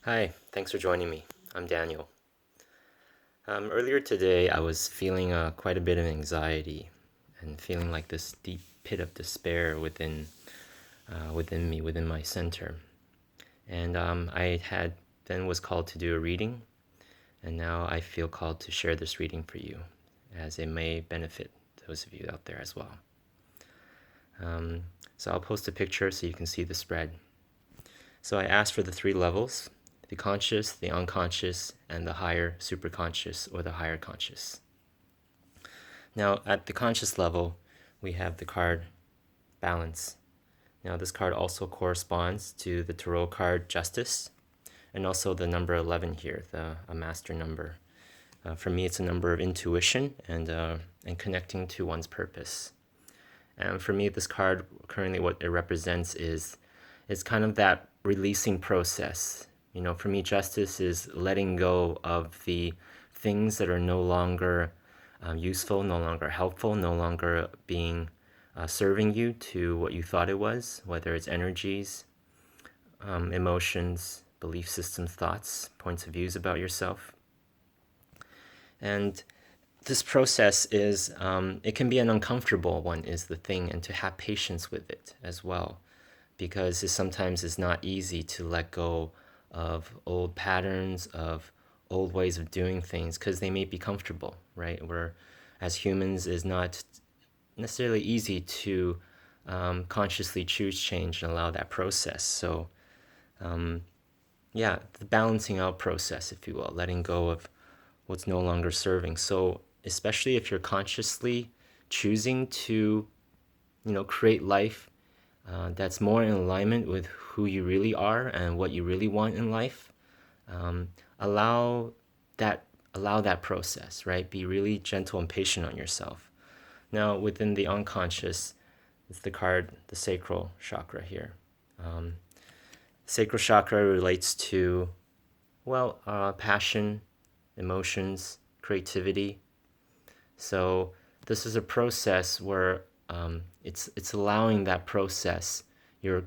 Hi, thanks for joining me. I'm Daniel. Earlier today, I was feeling quite a bit of anxiety and feeling like this deep pit of despair within me, within my center. And I had then was called to do a reading, and now I feel called to share this reading for you, as it may benefit those of you out there as well. So I'll post a picture so you can see the spread. So I asked for the three levels: the conscious, the unconscious, and the higher superconscious or the higher conscious. Now, at the conscious level, we have the card Balance. Now, this card also corresponds to the tarot card Justice and also the number 11 here, a master number. For me, it's a number of intuition and connecting to one's purpose. And for me, this card currently what it represents is kind of that releasing process. For me, justice is letting go of the things that are no longer useful, no longer helpful, no longer being serving you to what you thought it was, whether it's energies, emotions, belief systems, thoughts, points of views about yourself. And this process is, it can be an uncomfortable one, is the thing, and to have patience with it as well, because it sometimes is not easy to let go of old patterns, of old ways of doing things, because they may be comfortable, right? Where, as humans, is not necessarily easy to consciously choose change and allow that process. So, yeah, the balancing out process, if you will, letting go of what's no longer serving. So, especially if you're consciously choosing to, create life that's more in alignment with who you really are and what you really want in life, um, allow that allow that process, right? Be really gentle and patient on yourself. Now, within the unconscious, it's the card, the sacral chakra here. Sacral chakra relates to, well, passion, emotions, creativity. So this is a process where it's allowing that process, your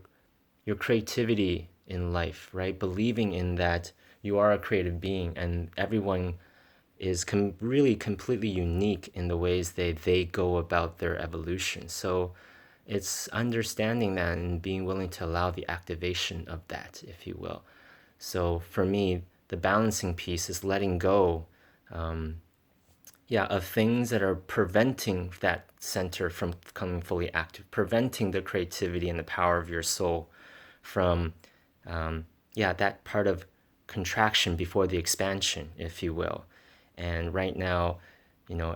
your creativity in life, right? Believing in that you are a creative being, and everyone is really completely unique in the ways they go about their evolution. So it's understanding that and being willing to allow the activation of that, if you will. So for me, the balancing piece is letting go, of things that are preventing that center from becoming fully active, preventing the creativity and the power of your soul from, that part of contraction before the expansion, if you will. And right now,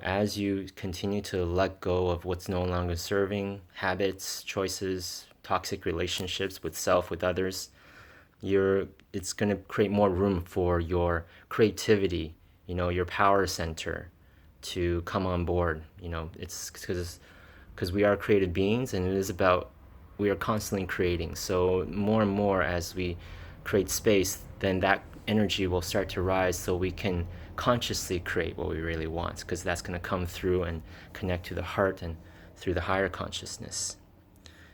as you continue to let go of what's no longer serving, habits, choices, toxic relationships with self, with others, it's going to create more room for your creativity, your power center to come on board. It's because we are creative beings, and it is about, we are constantly creating. So more and more as we create space, then that energy will start to rise so we can consciously create what we really want, because that's going to come through and connect to the heart and through the higher consciousness.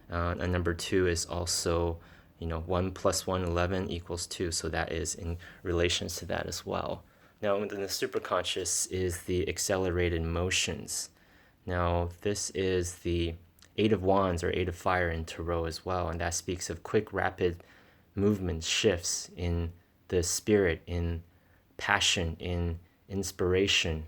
And number two is also, 1 plus 1, 11 equals 2. So that is in relations to that as well. Now, within the superconscious is the accelerated motions. Now, this is the Eight of Wands or Eight of Fire in Tarot as well. And that speaks of quick, rapid movements, shifts in the spirit, in passion, in inspiration,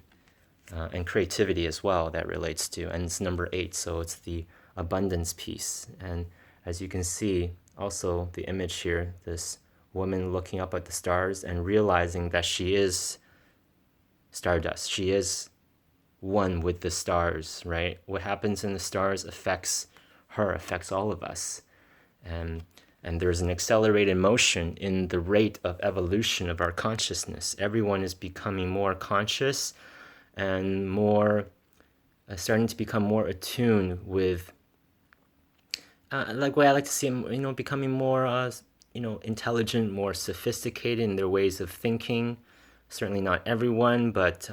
and creativity as well that relates to. And it's number 8, so it's the abundance piece. And as you can see, also the image here, this woman looking up at the stars and realizing that she is stardust. She is one with the stars, right? What happens in the stars affects her, affects all of us. And there's an accelerated motion in the rate of evolution of our consciousness. Everyone is becoming more conscious and more starting to become more attuned with, like way I like to see them, becoming more, intelligent, more sophisticated in their ways of thinking. Certainly not everyone, but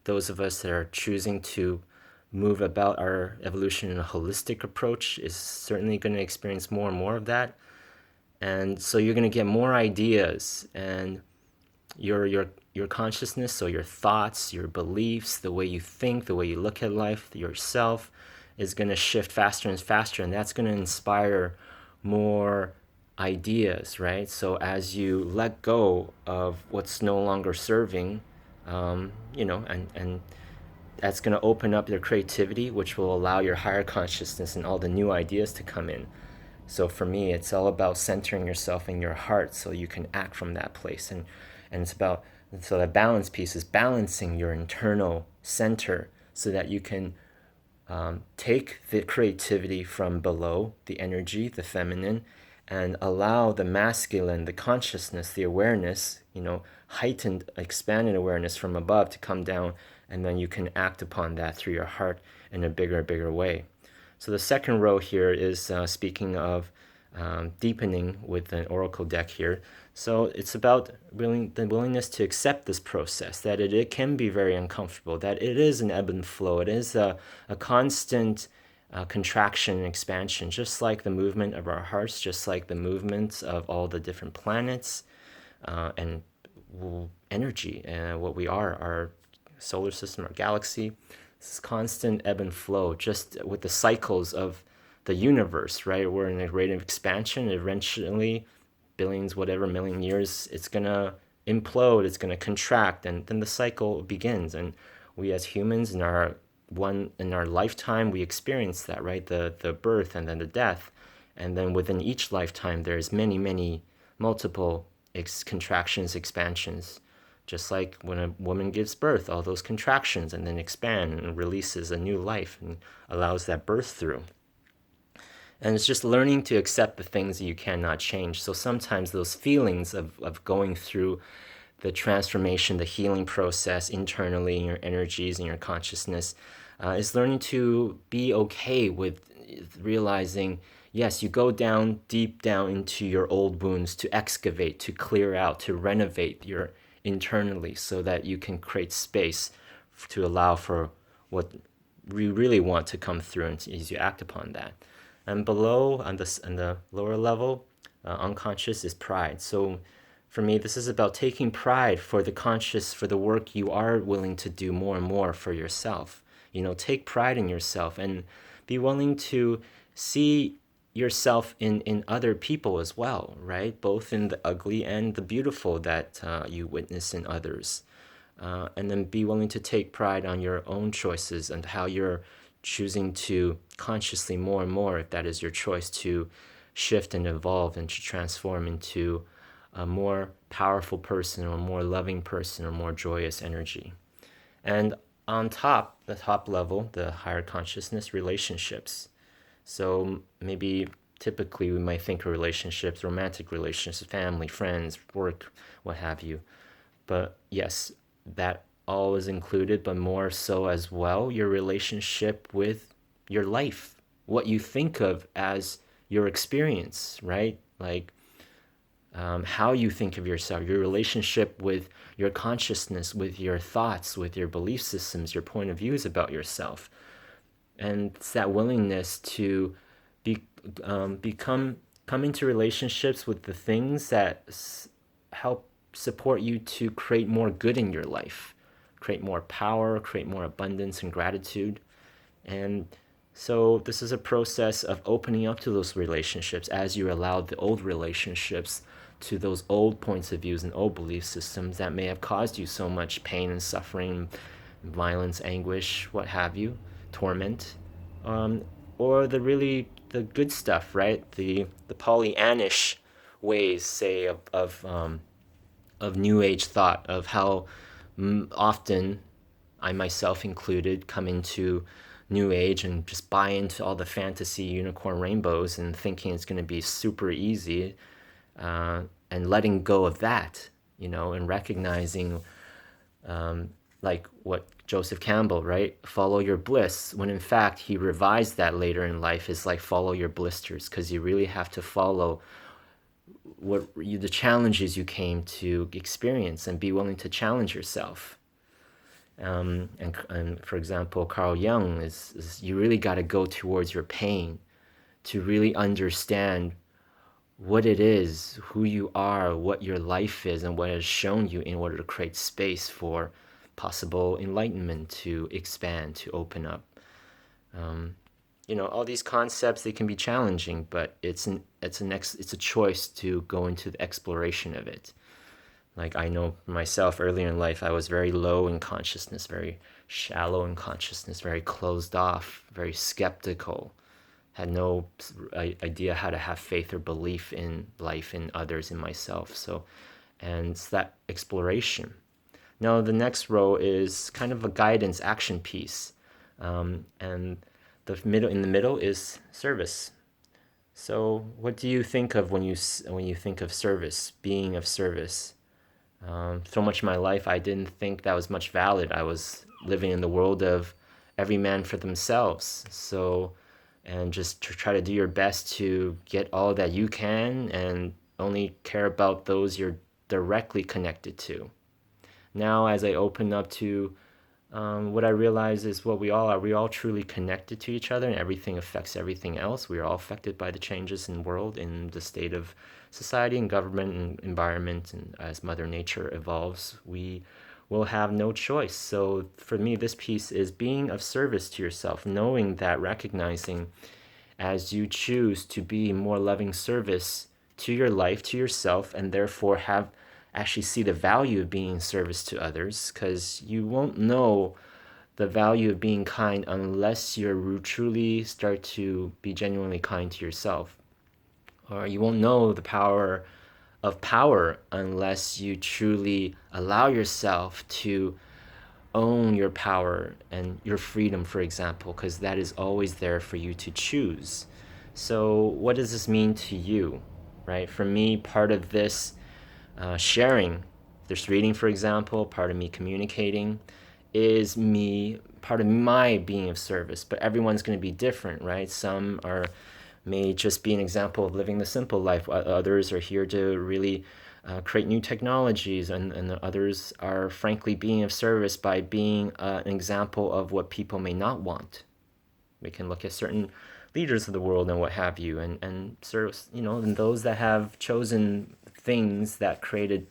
those of us that are choosing to move about our evolution in a holistic approach is certainly going to experience more and more of that. And so you're going to get more ideas, and your consciousness, so your thoughts, your beliefs, the way you think, the way you look at life, yourself, is going to shift faster and faster, and that's going to inspire more ideas, right? So as you let go of what's no longer serving, and that's going to open up your creativity, which will allow your higher consciousness and all the new ideas to come in. So for me, it's all about centering yourself in your heart so you can act from that place. And it's about, so that balance piece is balancing your internal center so that you can take the creativity from below, the energy, the feminine, and allow the masculine, the consciousness, the awareness, heightened, expanded awareness from above to come down, and then you can act upon that through your heart in a bigger way. So the second row here is speaking of deepening with an oracle deck here. So it's about the willingness to accept this process, that it can be very uncomfortable, that it is an ebb and flow. It is a constant contraction and expansion, just like the movement of our hearts, just like the movements of all the different planets and energy and what we are, our solar system, our galaxy. This constant ebb and flow, just with the cycles of the universe, right? We're in a rate of expansion. Eventually, billions, whatever, million years, it's gonna implode, it's gonna contract, and then the cycle begins. And we as humans in our lifetime, we experience that, right? The birth and then the death. And then within each lifetime, there's many multiple contractions, expansions. Just like when a woman gives birth, all those contractions and then expand and releases a new life and allows that birth through. And it's just learning to accept the things that you cannot change. So sometimes those feelings of going through the transformation, the healing process internally in your energies and your consciousness is learning to be okay with realizing, yes, you go down, deep down into your old wounds to excavate, to clear out, to renovate your internally so that you can create space to allow for what you really want to come through as you act upon that. And below, on the lower level, unconscious is pride. So for me, this is about taking pride for the conscious, for the work you are willing to do more and more for yourself. Take pride in yourself and be willing to see yourself in other people as well, right? Both in the ugly and the beautiful that you witness in others. And then be willing to take pride on your own choices and how you're choosing to consciously more and more, if that is your choice, to shift and evolve and to transform into a more powerful person or a more loving person or more joyous energy. And on top, the top level, the higher consciousness, relationships. So maybe typically we might think of relationships, romantic relationships, family, friends, work, what have you. But yes, that all is included, but more so as well your relationship with your life, what you think of as your experience, right? Like how you think of yourself, your relationship with your consciousness, with your thoughts, with your belief systems, your point of views about yourself. And it's that willingness to come into relationships with the things that help support you to create more good in your life, create more power, create more abundance and gratitude. And so this is a process of opening up to those relationships as you allow the old relationships to those old points of views and old belief systems that may have caused you so much pain and suffering, violence, anguish, what have you, torment, or the good stuff, right? The Pollyannish ways, say, of New Age thought, of how often I myself included come into New Age and just buy into all the fantasy unicorn rainbows and thinking it's going to be super easy, and letting go of that, and recognizing like what Joseph Campbell, right? Follow your bliss, when in fact he revised that later in life is like follow your blisters, because you really have to follow the challenges you came to experience and be willing to challenge yourself. And for example, Carl Jung is you really got to go towards your pain to really understand what it is, who you are, what your life is, and what it has shown you in order to create space for possible enlightenment to expand, to open up. All these concepts, they can be challenging, but it's a choice to go into the exploration of it. Like, I know myself, earlier in life, I was very low in consciousness, very shallow in consciousness, very closed off, very skeptical, had no idea how to have faith or belief in life, in others, in myself. And it's that exploration. Now, the next row is kind of a guidance action piece. And in the middle is service. So what do you think of when you think of service, being of service? So much of my life, I didn't think that was much valid. I was living in the world of every man for themselves. So, and just to try to do your best to get all that you can and only care about those you're directly connected to. Now, as I open up to what I realize is what we all are. We all truly connected to each other, and everything affects everything else. We are all affected by the changes in the world, in the state of society and government and environment. And as Mother Nature evolves, we will have no choice. So for me, this piece is being of service to yourself, knowing that, recognizing as you choose to be more loving service to your life, to yourself, and therefore actually see the value of being service to others, because you won't know the value of being kind unless you truly start to be genuinely kind to yourself. Or you won't know the power of power unless you truly allow yourself to own your power and your freedom, for example, because that is always there for you to choose. So what does this mean to you, right? For me, part of this sharing, this reading, for example, part of me communicating, is part of my being of service. But everyone's going to be different, right? Some may just be an example of living the simple life. Others are here to really create new technologies, and others are frankly being of service by being an example of what people may not want. We can look at certain leaders of the world and what have you, and serve, and those that have chosen things that created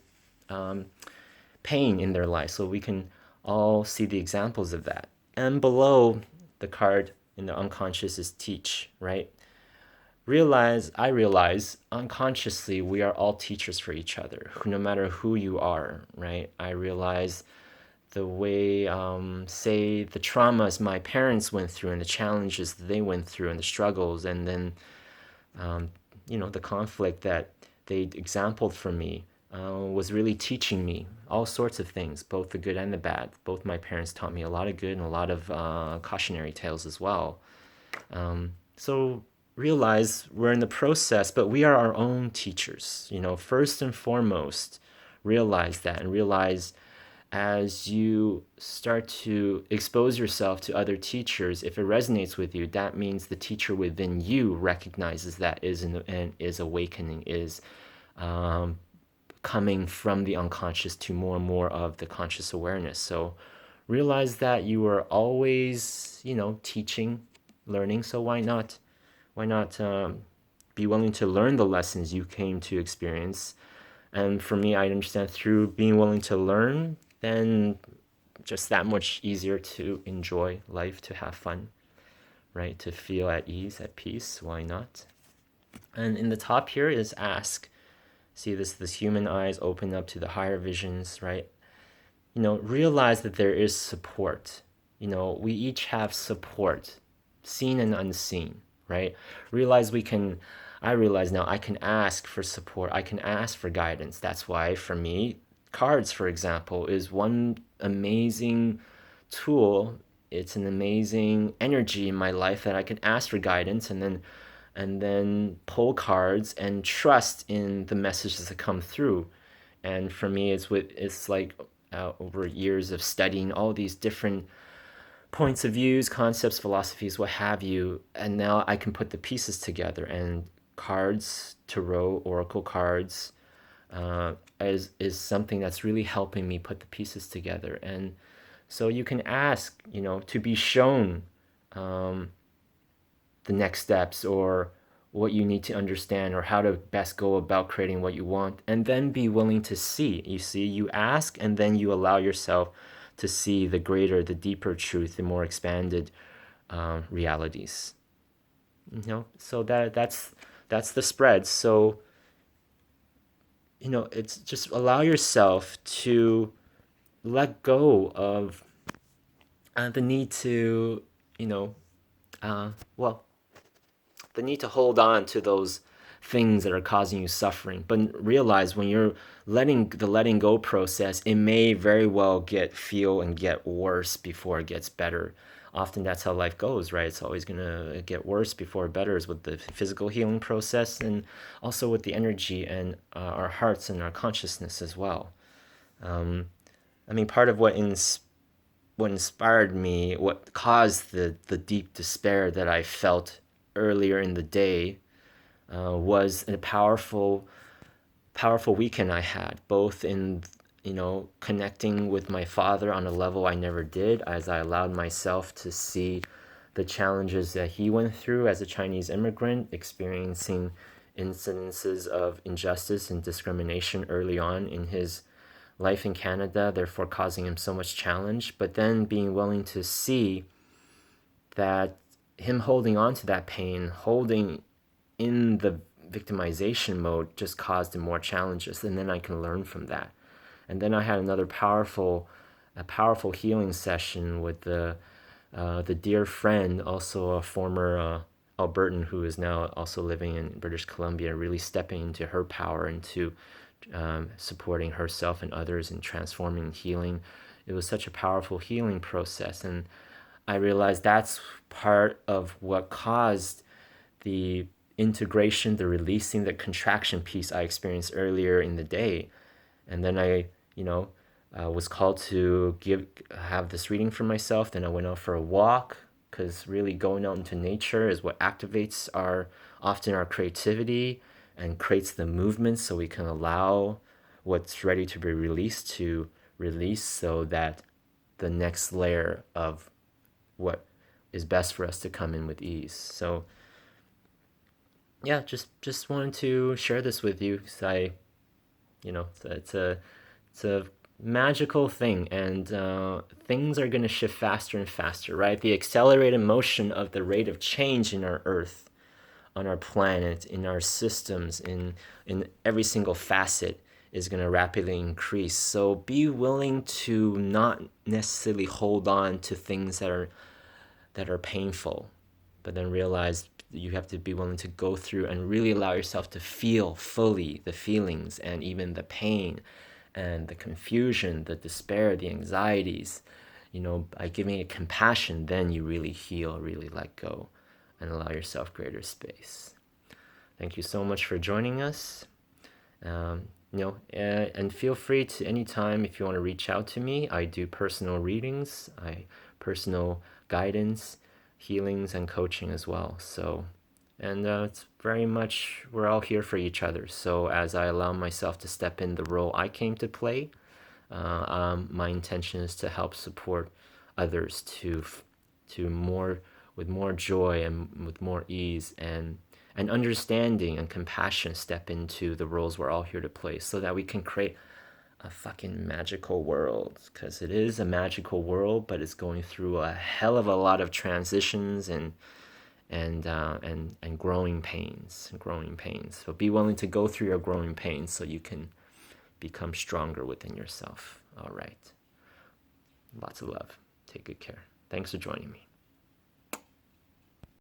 pain in their life. So we can all see the examples of that. And below the card in the unconscious is teach, right? I realize unconsciously we are all teachers for each other, no matter who you are, right? I realize the way, say, the traumas my parents went through and the challenges that they went through and the struggles, and then, the conflict that they exampled for me was really teaching me all sorts of things, both the good and the bad. Both my parents taught me a lot of good and a lot of cautionary tales as well. So realize we're in the process, but we are our own teachers. First and foremost, realize that, and realize as you start to expose yourself to other teachers, if it resonates with you, that means the teacher within you recognizes that is awakening, is coming from the unconscious to more and more of the conscious awareness. So realize that you are always, teaching, learning. So why not be willing to learn the lessons you came to experience? And for me, I understand through being willing to learn, then just that much easier to enjoy life, to have fun, right? To feel at ease, at peace. Why not? And in the top here is ask. See this human eyes open up to the higher visions, right? Realize that there is support. We each have support, seen and unseen, right? I realize now I can ask for support. I can ask for guidance. That's why, for me, cards, for example, is one amazing tool. It's an amazing energy in my life that I can ask for guidance, and then pull cards and trust in the messages that come through. And for me, it's like over years of studying all these different points of views, concepts, philosophies, what have you, and now I can put the pieces together. And cards, tarot, oracle cards, is something that's really helping me put the pieces together. And so you can ask, to be shown the next steps, or what you need to understand or how to best go about creating what you want, and then be willing to see. You see, you ask and then you allow yourself to see the greater, the deeper truth, the more expanded realities. So that's the spread. So it's just allow yourself to let go of the need to you know well, the need to hold on to those things that are causing you suffering, but realize when you're letting go process, it may very well feel and get worse before it gets better. Often that's how life goes, right? It's always going to get worse before it betters, with the physical healing process and also with the energy and our hearts and our consciousness as well. I mean, part of what inspired me, what caused the deep despair that I felt earlier in the day, was a powerful weekend I had, both in connecting with my father on a level I never did, as I allowed myself to see the challenges that he went through as a Chinese immigrant, experiencing incidences of injustice and discrimination early on in his life in Canada, therefore causing him so much challenge, but then being willing to see that him holding on to that pain, holding in the victimization mode, just caused him more challenges, and then I can learn from that. And then I had another a powerful healing session with the dear friend, also a former Albertan who is now also living in British Columbia, really stepping into her power, into supporting herself and others in transforming and healing. It was such a powerful healing process, and I realized that's part of what caused the integration, the releasing, the contraction piece I experienced earlier in the day. And then I, was called to have this reading for myself. Then I went out for a walk, because really going out into nature is what activates often our creativity and creates the movement, so we can allow what's ready to be released to release, so that the next layer of what is best for us to come in with ease. So yeah, just wanted to share this with you, because it's a magical thing, and things are going to shift faster and faster, right? The accelerated motion of the rate of change in our Earth, on our planet, in our systems, in every single facet, is going to rapidly increase. So be willing to not necessarily hold on to things that are painful, but then realize you have to be willing to go through and really allow yourself to feel fully the feelings and even the pain and the confusion, the despair, the anxieties. By giving it compassion, then you really heal, really let go, and allow yourself greater space. Thank you so much for joining us. And feel free to anytime, if you want to reach out to me. I do personal readings, personal guidance, healings, and coaching as well. So, and it's very much, we're all here for each other. So as I allow myself to step in the role I came to play, my intention is to help support others to more, with more joy and with more ease and understanding and compassion, step into the roles we're all here to play, so that we can create a fucking magical world. Because it is a magical world, but it's going through a hell of a lot of transitions and growing pains. So be willing to go through your growing pains, so you can become stronger within yourself. All right. Lots of love. Take good care. Thanks for joining me.